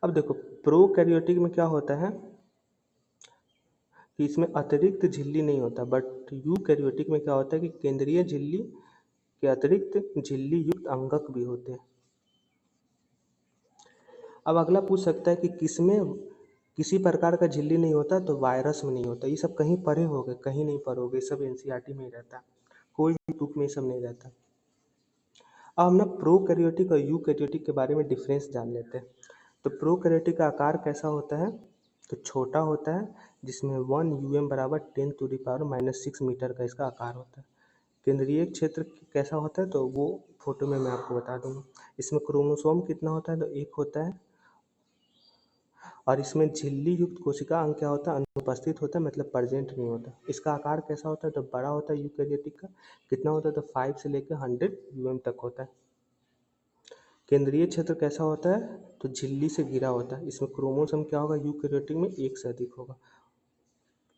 अब देखो प्रोकैरियोटिक में क्या होता है कि इसमें अतिरिक्त झिल्ली नहीं होता, बट यूकैरियोटिक में क्या होता है कि केंद्रीय झिल्ली के अतिरिक्त झिल्ली युक्त अंगक भी होते हैं। अब अगला पूछ सकता है कि किसमें किसी प्रकार का झिल्ली नहीं होता, तो वायरस में नहीं होता। ये सब कहीं पढ़े होगे, कहीं नहीं पढ़ोगे, ये सब एनसीईआरटी में ही रहता है, कोई भी बुक में ये सब नहीं रहता। अब हम ना प्रोकैरियोटिक और यूकैरियोटिक के बारे में डिफरेंस जान लेते हैं। तो प्रोकैरियोटिक का आकार कैसा होता है, तो छोटा होता है, जिसमें 1 बराबर 10⁻⁻6 मीटर का इसका आकार होता है। केंद्रीय क्षेत्र कैसा होता है, तो वो फोटो में मैं आपको बता दूंगा। इसमें क्रोमोसोम कितना होता है, तो एक होता है। और इसमें झिल्ली युक्त कोशिका अंग क्या होता है, अनुपस्थित होता है, मतलब प्रेजेंट नहीं होता। इसका आकार कैसा होता है, तो बड़ा होता है यूकैरियोटिक का। कितना होता है, तो 5 से लेकर 100 तक होता है। केंद्रीय क्षेत्र कैसा होता है, तो झिल्ली से घिरा होता है। इसमें क्रोमोसोम क्या होगा, यूकैरियोटिक में एक से अधिक होगा।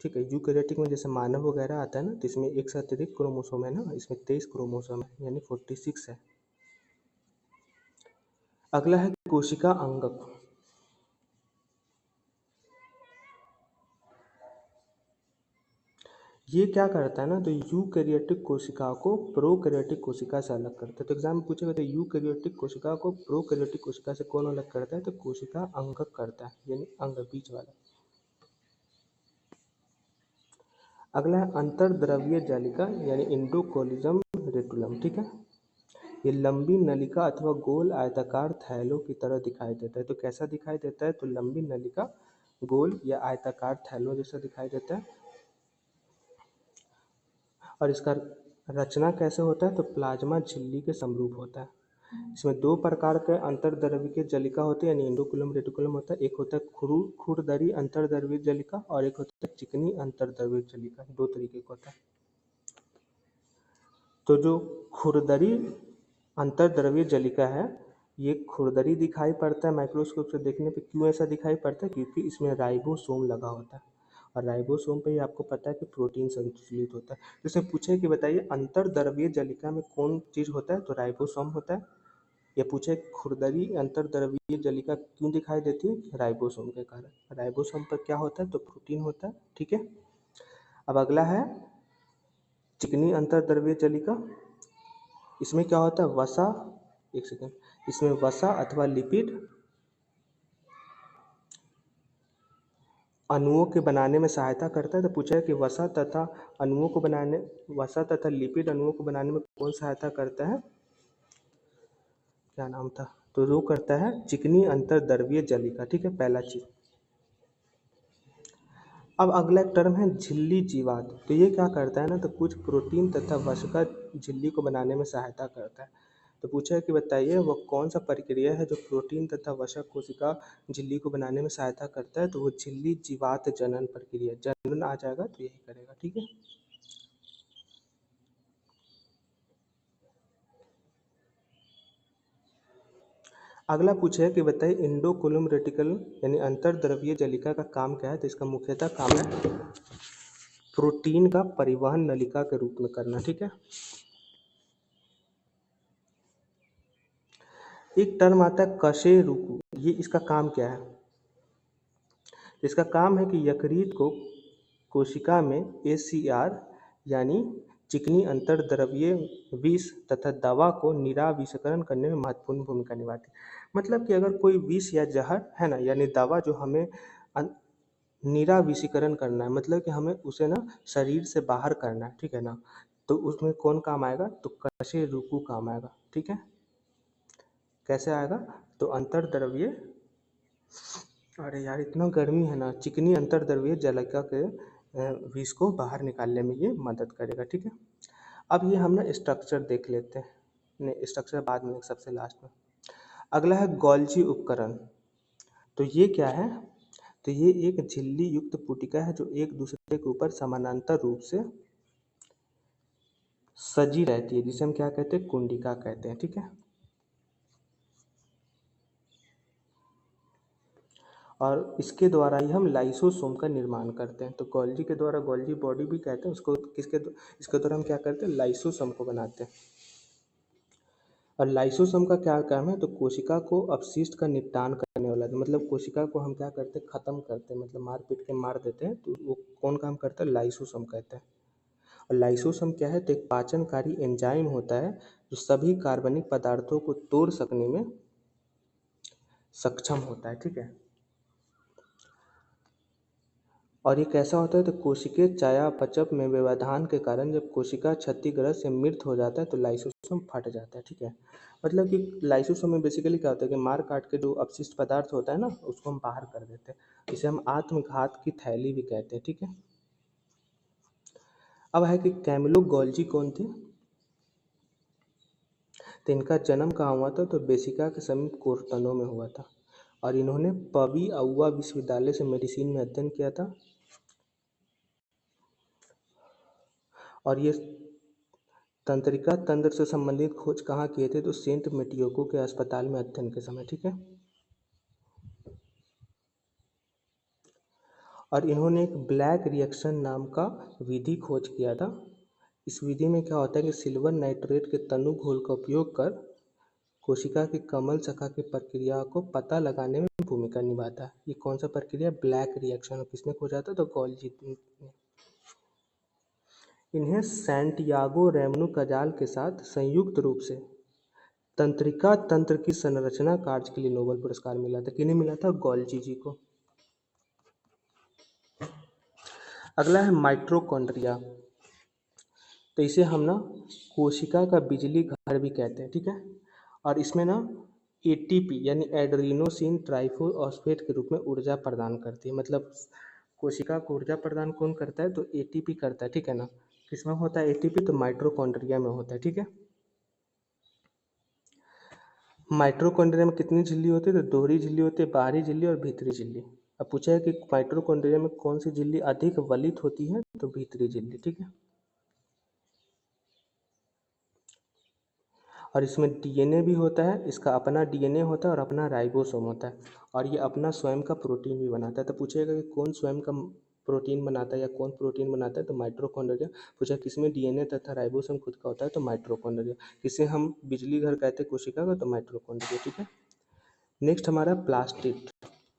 ठीक है। यूकैरियोटिक में जैसे मानव वगैरह आता है ना, तो इसमें एक से अतिरिक्त क्रोमोसोम है ना, इसमें 23 क्रोमोसोम है, यानी 46 है। अगला है कोशिका अंगक। ये क्या करता है ना, तो यूकैरियोटिक कोशिका को प्रोकैरियोटिक कोशिका से अलग करता है। तो एग्जाम में पूछेगा तो यूकैरियोटिक कोशिका को प्रोकैरियोटिक कोशिका से कौन अलग करता है, तो कोशिका अंगक करता है, यानी अंग बीच वाला। अगला है अंतर्द्रवीय जालिका यानी इंडोकोलिजम रेटिकुलम। ठीक है। ये लंबी नलिका अथवा गोल आयताकार थैलों की तरह दिखाई देता है। तो कैसा दिखाई देता है, तो लंबी नलिका, गोल या आयताकार थैलों जैसा दिखाई देता है। और इसका रचना कैसे होता है, तो प्लाज्मा झिल्ली के समरूप होता है। इसमें दो प्रकार के अंतर्द्रवीय जलिका होते हैं, यानी इंडोकुलम रेटिकुलम होता है। एक होता है खुरदरी अंतर्द्रवीय जलिका और एक होता है चिकनी अंतर्द्रवीय जलिका। दो तरीके का होता है। तो जो खुरदरी अंतर्द्रवीय जलिका है, ये खुरदरी दिखाई पड़ता है माइक्रोस्कोप से देखने पे। क्यों ऐसा दिखाई पड़ता है, क्योंकि इसमें राइबोसोम लगा होता है। और राइबोसोम पे ही आपको पता है कि प्रोटीन संतुलित होता है। जैसे पूछे कि बताइए अंतर्द्रवीय जलिका में कौन चीज़ होता है, तो राइबोसोम होता है। ये पूछे खुरदरी अंतर्द्रवीय जलिका क्यों दिखाई देती है, राइबोसोम के कारण। राइबोसोम पर क्या होता है, तो प्रोटीन होता है। ठीक है। अब अगला है चिकनी अंतर्द्रवीय जलिका। इसमें क्या होता है, वसा, एक सेकेंड, इसमें वसा अथवा लिपिड अणुओं के बनाने में सहायता करता है। तो पूछा है कि वसा तथा लिपिड अणुओं को बनाने में कौन सहायता करता है, क्या नाम था, तो वो करता है चिकनी अंतर्द्रव्यीय जलिका, ठीक है, पहला चीज। अब अगला एक टर्म है झिल्ली जीवात। तो ये क्या करता है ना, तो कुछ प्रोटीन तथा वसा झिल्ली को बनाने में सहायता करता है। तो पूछा है कि बताइए वो कौन सा प्रक्रिया है जो प्रोटीन तथा वसा कोशिका झिल्ली को बनाने में सहायता करता है, तो वो झिल्ली जीवात जनन प्रक्रिया, जनन आ जाएगा तो यही करेगा, ठीक है। अगला पूछा है कि बताइए इंडोकोलम रेटिकल यानी अंतर्द्रव्यीय जलिका का काम क्या है, तो इसका मुख्यतः काम है प्रोटीन का परिवहन नलिका के रूप में करना, ठीक है। एक टर्म आता है कशेरुकु, ये इसका काम क्या है, इसका काम है कि यकृत को कोशिका में ACR यानी चिकनी अंतर्द्रव्यीय विष तथा दवा को निराविषीकरण करने में महत्वपूर्ण भूमिका निभाती है। मतलब कि अगर कोई विष या जहर है ना, यानी दवा जो हमें निराविषीकरण करना है, मतलब कि हमें उसे ना शरीर से बाहर करना है, ठीक है ना, तो उसमें कौन काम आएगा, तो कशेरुकु काम आएगा, ठीक है। कैसे आएगा, तो अंतर्द्रव्यीय, अरे यार इतना गर्मी है ना, चिकनी अंतर्द्रव्यीय जलिका के विष को बाहर निकालने में ये मदद करेगा, ठीक है। अब ये हम ना स्ट्रक्चर देख लेते हैं, नहीं स्ट्रक्चर बाद में, सबसे लास्ट में। अगला है गोल्जी उपकरण। तो ये क्या है, तो ये एक झिल्ली युक्त पुटिका है जो एक दूसरे के ऊपर समानांतर रूप से सजी रहती है, जिसे हम क्या कहते हैं, कुंडिका कहते हैं, ठीक है। और इसके द्वारा ही हम लाइसोसोम का निर्माण करते हैं। तो गोल्जी के द्वारा, गोल्जी बॉडी भी कहते हैं उसको, इसके द्वारा हम क्या करते हैं, लाइसोसोम को बनाते हैं। और लाइसोसोम का क्या काम है, तो कोशिका को अपशिष्ट का निपटान करने वाला है। मतलब कोशिका को हम क्या करते हैं, खत्म करते हैं, मतलब मार पीट के मार देते हैं, तो वो कौन काम करता है, लाइसोसोम कहते हैं। और लाइसोसोम क्या है, तो एक पाचनकारी एंजाइम होता है जो सभी कार्बनिक पदार्थों को तोड़ सकने में सक्षम होता है, ठीक है। और ये कैसा होता है, तो कोशिकीय चयापचय में व्यवधान के कारण जब कोशिका क्षतिग्रस्त या मृत हो जाता है तो लाइसोसोम फट जाता है, ठीक है। मतलब कि लाइसोसोम में बेसिकली क्या होता है कि मार काट के जो अपशिष्ट पदार्थ होता है ना, उसको हम बाहर कर देते हैं, इसे हम आत्मघात की थैली भी कहते हैं, ठीक है। अब है कि कैमिलो गोल्जी कौन थे, तो इनका जन्म कहाँ हुआ था, तो बेसिका के समीप कोर्तनो में हुआ था। और इन्होंने पवी आउवा विश्वविद्यालय से मेडिसिन में अध्ययन किया था। और ये तंत्रिका तंत्र से संबंधित खोज कहाँ किए थे, तो सेंट मेटियोको के अस्पताल में अध्ययन के समय, ठीक है। और इन्होंने एक ब्लैक रिएक्शन नाम का विधि खोज किया था। इस विधि में क्या होता है कि सिल्वर नाइट्रेट के तनु घोल का उपयोग कर कोशिका की कमल शाखा की प्रक्रिया को पता लगाने में भूमिका निभाता है। ये कौन सा प्रक्रिया, ब्लैक रिएक्शन, किसने खोजा था, तो गोल्जी ने। इन्हें सैंटियागो रेमनो कजाल के साथ संयुक्त रूप से तंत्रिका तंत्र की संरचना कार्य के लिए नोबेल पुरस्कार मिला था। किन्हें मिला था, गोल्जी जी को। अगला है माइटोकॉन्ड्रिया। तो इसे हम ना कोशिका का बिजली घर भी कहते हैं, ठीक है। और इसमें ना ATP यानी एड्रीनोसिन ट्राइफोस्फेट के रूप में ऊर्जा प्रदान करती है। मतलब कोशिका को ऊर्जा प्रदान कौन करता है, तो ATP करता है, ठीक है ना। किसमें होता है ATP, तो माइटोकॉन्ड्रिया में होता है, ठीक है। माइटोकॉन्ड्रिया में कितनी झिल्ली होती है, तो दोहरी झिल्ली होती है, बाहरी झिल्ली और भीतरी झिल्ली। अब पूछा है कि माइटोकॉन्ड्रिया में कौन सी झिल्ली अधिक वलित होती है, तो भीतरी झिल्ली, ठीक है। और इसमें DNA भी होता है, इसका अपना DNA होता है और अपना राइबोसोम होता है। और ये अपना स्वयं का प्रोटीन भी बनाता है। तो पूछेगा कि कौन स्वयं का प्रोटीन बनाता है या कौन प्रोटीन बनाता है, तो माइटोकॉन्ड्रिया। पूछा किसमें DNA तथा राइबोसोम खुद का होता है, तो माइटोकॉन्ड्रिया। किसे हम बिजली घर कहते हैं कोशिका का, तो माइटोकॉन्ड्रिया, ठीक है। नेक्स्ट हमारा प्लास्टिड।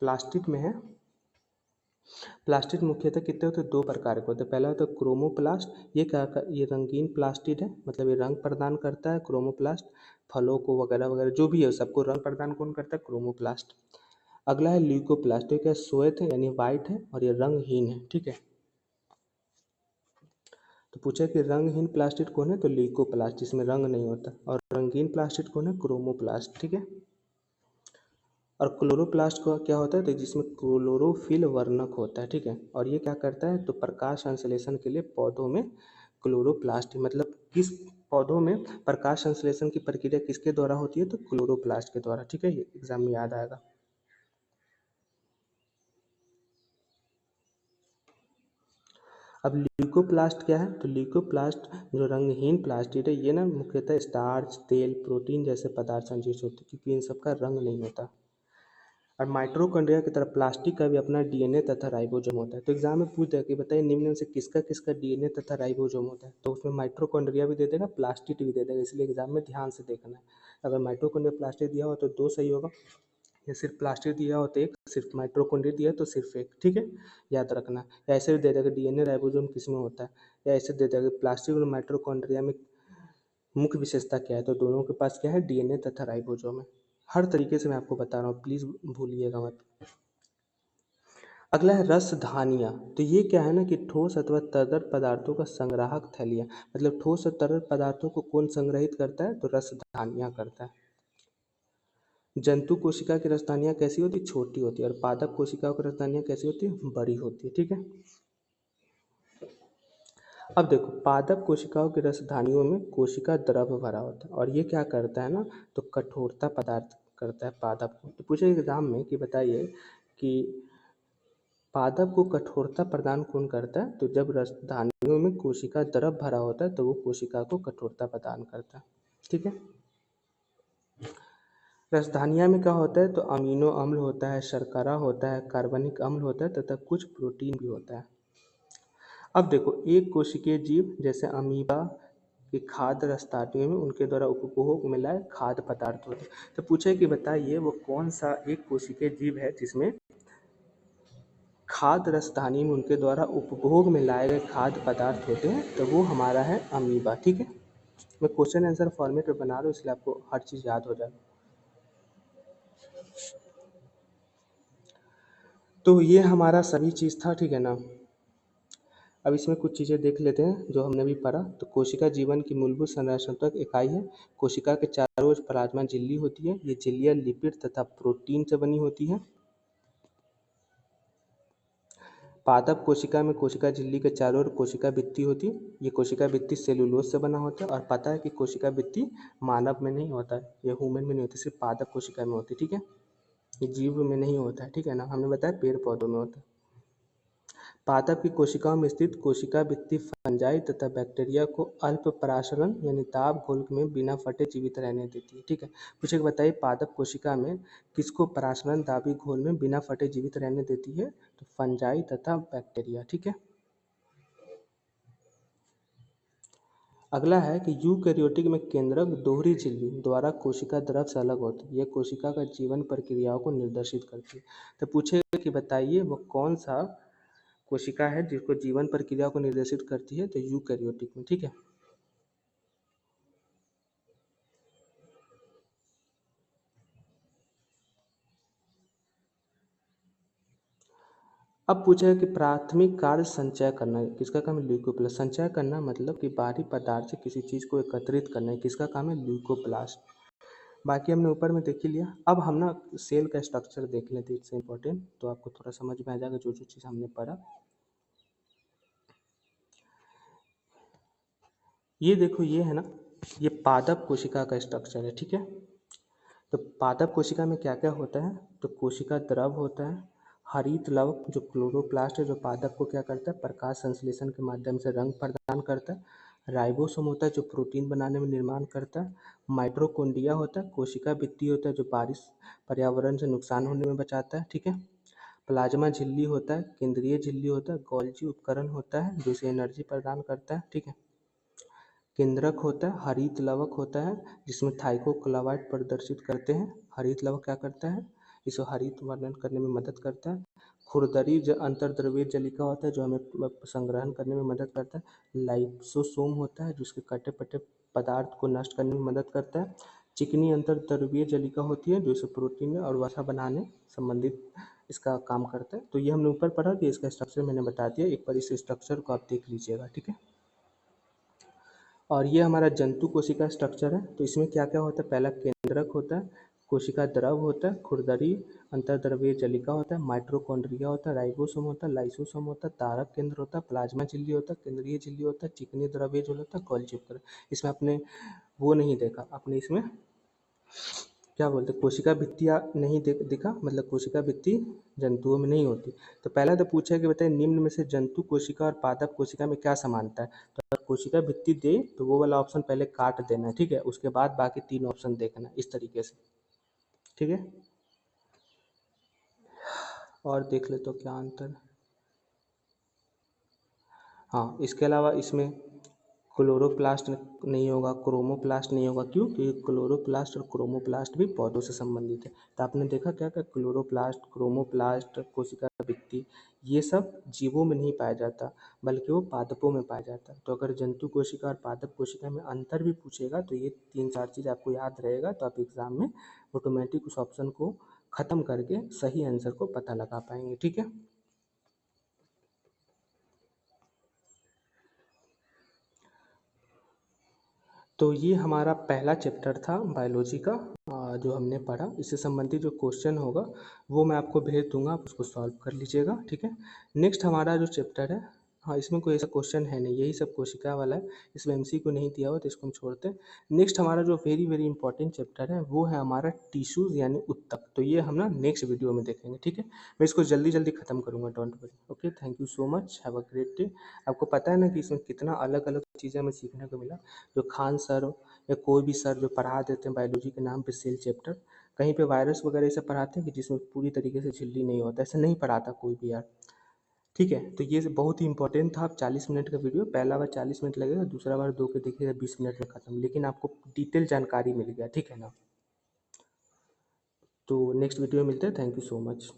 प्लास्टिड में है, प्लास्टिड मुख्यतः कितने होते हैं, दो प्रकार के होते हैं। पहला होता है क्रोमोप्लास्ट, ये रंगीन प्लास्टिड है, मतलब ये रंग प्रदान करता है। क्रोमोप्लास्ट फलों को वगैरह वगैरह जो भी है सबको रंग प्रदान कौन करता है, क्रोमोप्लास्ट। अगला है ल्यूकोप्लास्ट, ये क्या श्वेत है यानी वाइट है और ये रंगहीन है, ठीक है। तो पूछा कि रंगहीन प्लास्टिड कौन है, तो ल्यूकोप्लास्ट जिसमें रंग नहीं होता, और रंगीन प्लास्टिड कौन है, क्रोमोप्लास्ट। ठीक है। और क्लोरोप्लास्ट को क्या होता है, तो जिसमें क्लोरोफिल वर्णक होता है। ठीक है। और ये क्या करता है, तो प्रकाश संश्लेषण के लिए पौधों में क्लोरोप्लास्ट, मतलब किस पौधों में प्रकाश संश्लेषण की प्रक्रिया किसके द्वारा होती है, तो क्लोरोप्लास्ट के द्वारा। ठीक है, ये एग्जाम में याद आएगा। अब ल्यूकोप्लास्ट क्या है, तो ल्यूकोप्लास्ट जो रंगहीन प्लास्टिड है, ये ना मुख्यतः स्टार्च, तेल, प्रोटीन जैसे पदार्थ संश्लेषित होते हैं, क्योंकि इन सबका रंग नहीं होता। और माइटोकॉन्ड्रिया की तरह प्लास्टिक का भी अपना डीएनए तथा राइबोसोम होता है। तो एग्जाम में पूछता है कि बताइए निम्न में से किसका किसका डीएनए तथा राइबोसोम होता है, तो उसमें माइटोकॉन्ड्रिया भी दे देगा, प्लास्टिक भी दे देगा, इसलिए एग्जाम में ध्यान से देखना है। अगर माइटोकॉन्ड्रिया प्लास्टिक दिया हो तो दो सही होगा, या सिर्फ प्लास्टिक दिया हो तो एक, सिर्फ माइटोकॉन्ड्रिया दिया तो सिर्फ एक। ठीक है, याद रखना। या ऐसे भी दे देगा डीएनए राइबोसोम किस में होता है, या ऐसे दे देगा प्लास्टिक और माइटोकॉन्ड्रिया में मुख्य विशेषता क्या है, तो दोनों के पास क्या है, डीएनए तथा राइबोसोम है। हर तरीके से मैं आपको बता रहा हूँ, प्लीज़ भूलिएगा मत। अगला है रस धानियाँ। तो ये क्या है ना कि ठोस अथवा तरल पदार्थों का संग्राहक थैलियाँ, मतलब ठोस और तरल पदार्थों को कौन संग्रहित करता है, तो रस धानियाँ करता है। जंतु कोशिका की रसधानियाँ कैसी होती है, छोटी होती है, और पादप कोशिकाओं की रसधानियाँ कैसी होती है, बड़ी होती है। ठीक है। अब देखो, पादप कोशिकाओं की रसधानियों में कोशिका द्रव भरा होता है, और ये क्या करता है ना, तो कठोरता पदार्थ करता है पादप को। तो पूछे एग्जाम में कि बताइए कि पादप को कठोरता प्रदान कौन करता है, तो जब रसधानियों में कोशिका द्रव भरा होता है तो वो कोशिका को कठोरता प्रदान करता है। ठीक है। रसधानिया में क्या होता है, तो अमीनो अम्ल होता है, शर्करा होता है, कार्बनिक अम्ल होता है तथा कुछ प्रोटीन भी होता है। अब देखो, एक कोशिकीय जीव जैसे अमीबा के खाद्य रसधानियों में उनके द्वारा उपभोग में लाए खाद्य पदार्थ होते हैं। तो पूछे कि बताइए वो कौन सा एक कोशिकीय जीव है जिसमें खाद्य रसधानी में उनके द्वारा उपभोग में लाए गए खाद्य पदार्थ होते हैं, तो वो हमारा है अमीबा। ठीक है। मैं क्वेश्चन आंसर फॉर्मेट में बना रहा हूँ, इसलिए आपको हर चीज़ याद हो जाए। तो ये हमारा सभी चीज़ था। ठीक है ना। अब इसमें कुछ चीज़ें देख लेते हैं जो हमने भी पढ़ा। तो कोशिका जीवन की मूलभूत संरचनात्मक इकाई है। कोशिका के चारों ओर प्लाज्मा झिल्ली होती है। ये झिल्लियाँ लिपिड तथा प्रोटीन से बनी होती है। पादप कोशिका में कोशिका झिल्ली के चारों ओर कोशिका भित्ति होती है। ये कोशिका भित्ति सेलुलोज से बना होता है, और पता है कि कोशिका भित्ति मानव में नहीं होता है, ये ह्यूमन में नहीं होती, सिर्फ पादप कोशिका में होती है। ठीक है, ये जीव में नहीं होता है। ठीक है ना, हमने बताया पेड़ पौधों में होता है। पादप की कोशिकाओं में स्थित कोशिका भित्ति फंजाई तथा बैक्टीरिया को अल्प परासरण यानी ताप घोल में बिना फटे जीवित रहने देती है। ठीक है। पूछे कि बताइए पादप कोशिका में किसको परासरण दाबी घोल में बिना फटे जीवित रहने देती है, तो फंजाई तथा बैक्टीरिया। ठीक है। अगला है कि यूकैरियोटिक में केंद्रक दोहरी झिल्ली द्वारा कोशिका द्रव से अलग होती है। यह कोशिका का जीवन प्रक्रियाओं को निर्देशित करती है। तो पूछेगा कि बताइए वो कौन सा कोशिका है जिसको जीवन प्रक्रिया को निर्देशित करती है, तो यूकैरियोटिक में। ठीक है। अब पूछेगा कि प्राथमिक कार्य संचय करना है, किसका काम है, ल्यूकोप्लास्ट। संचय करना मतलब कि बाहरी पदार्थ से किसी चीज़ को एकत्रित करना है, किसका काम है, ल्यूकोप्लास्ट। बाकी हमने ऊपर में देख ही लिया। अब हम ना सेल का स्ट्रक्चर देख लेते हैं, इट्स इम्पोर्टेंट, तो आपको थोड़ा समझ में आ जाएगा जो जो चीज़ हमने पढ़ा। ये देखो, ये है ना, ये पादप कोशिका का स्ट्रक्चर है। ठीक है। तो पादप कोशिका में क्या क्या होता है, तो कोशिका द्रव होता है, हरित लवक जो क्लोरोप्लास्ट है जो पादप को क्या करता है, प्रकाश संश्लेषण के माध्यम से रंग प्रदान करता है। राइबोसोम होता है जो प्रोटीन बनाने में निर्माण करता है। माइटोकॉन्ड्रिया होता है, कोशिका भित्ति होता है जो बारिश पर्यावरण से नुकसान होने में बचाता है। ठीक है। प्लाज्मा झिल्ली होता है, केंद्रीय झिल्ली होता है, गोल्जी उपकरण होता है जो इसे एनर्जी प्रदान करता है। ठीक है। केंद्रक होता है, हरित लवक होता है जिसमें थाइकोक्लावाइड प्रदर्शित करते हैं। हरित लवक क्या करता है, इसे हरित वर्णन करने में मदद करता है। खुरदरी अंतर्द्रव्य जलिका होता है जो हमें संग्रहण करने में मदद करता है। लाइसोसोम होता है जो उसके कटे पटे पदार्थ को नष्ट करने में मदद करता है। चिकनी अंतर्द्रव्य जलिका होती है जो इसे प्रोटीन और वसा बनाने संबंधित इसका काम करता है। तो ये हमने ऊपर पढ़ा कि इसका स्ट्रक्चर मैंने बता दिया, एक बार इस स्ट्रक्चर को आप देख लीजिएगा। ठीक है। और ये हमारा जंतु कोशिका स्ट्रक्चर है। तो इसमें क्या क्या होता है, पहला केंद्रक होता है, कोशिका द्रव होता है, खुरदरी अंतर्द्रव्यीय जलिका होता है, माइटोकॉन्ड्रिया होता है, राइबोसोम होता है, लाइसोसोम होता है, तारक केंद्र होता है, प्लाज्मा झिल्ली होता है, केंद्रीय झिल्ली होता है, चिकनी द्रव्य जो होता है, गोल्गी उपग्रह। इसमें आपने वो नहीं देखा, आपने इसमें क्या बोलते हैं, कोशिका भित्तियाँ नहीं दिखा, मतलब कोशिका भित्ति जंतुओं में नहीं होती। तो पहला तो पूछा कि बताइए निम्न में से जंतु कोशिका और पादप कोशिका में क्या समानता है। तो अगर कोशिका भित्ति दे तो वो वाला ऑप्शन पहले काट देना है, ठीक है, उसके बाद बाकी 3 ऑप्शन देखना इस तरीके से, ठीक है। और देख ले तो क्या अंतर। हाँ, इसके अलावा इसमें क्लोरोप्लास्ट नहीं होगा, क्रोमोप्लास्ट नहीं होगा। क्यों? क्योंकि क्लोरोप्लास्ट और क्रोमोप्लास्ट भी पौधों से संबंधित है। तो आपने देखा क्या क्या, क्लोरोप्लास्ट, क्रोमोप्लास्ट, कोशिका भित्ति, ये सब जीवों में नहीं पाया जाता, बल्कि वो पादपों में पाया जाता है। तो अगर जंतु कोशिका और पादप कोशिका में अंतर भी पूछेगा तो ये 3-4 चीज़ आपको याद रहेगा, तो आप एग्जाम में ऑटोमेटिक उस ऑप्शन को ख़त्म करके सही आंसर को पता लगा पाएंगे, ठीक है। तो ये हमारा पहला चैप्टर था बायोलॉजी का, जो हमने पढ़ा। इससे संबंधित जो क्वेश्चन होगा वो मैं आपको भेज दूंगा, आप उसको सॉल्व कर लीजिएगा, ठीक है। नेक्स्ट हमारा जो चैप्टर है, हाँ इसमें कोई ऐसा क्वेश्चन है नहीं, यही सब कोशिका वाला है, इसमें एमसीक्यू नहीं दिया हुआ तो इसको हम छोड़ते हैं। नेक्स्ट हमारा जो वेरी वेरी इंपॉर्टेंट चैप्टर है वो है हमारा टिश्यूज़ यानी उत्तक। तो ये हम ना नेक्स्ट वीडियो में देखेंगे, ठीक है। मैं इसको जल्दी जल्दी खत्म करूँगा, don't worry. Okay, thank you so much, have a great day. आपको पता है ना कि इसमें कितना अलग अलग चीज़ें हमें सीखने को मिला। जो खान सर या कोई भी सर जो पढ़ा देते हैं बायोलॉजी के नाम पे सेल चैप्टर, कहीं पे वायरस वगैरह ऐसे पढ़ाते हैं कि जिसमें पूरी तरीके से झिल्ली नहीं होता, ऐसा नहीं पढ़ाता कोई भी यार, ठीक है। तो ये बहुत ही इंपॉर्टेंट था। आप 40 मिनट का वीडियो, पहला बार 40 मिनट लगेगा, दूसरा बार 2 के देखिएगा 20 मिनट में खत्म, लेकिन आपको डिटेल जानकारी मिल गया, ठीक है ना। तो नेक्स्ट वीडियो में मिलते हैं, थैंक यू सो मच।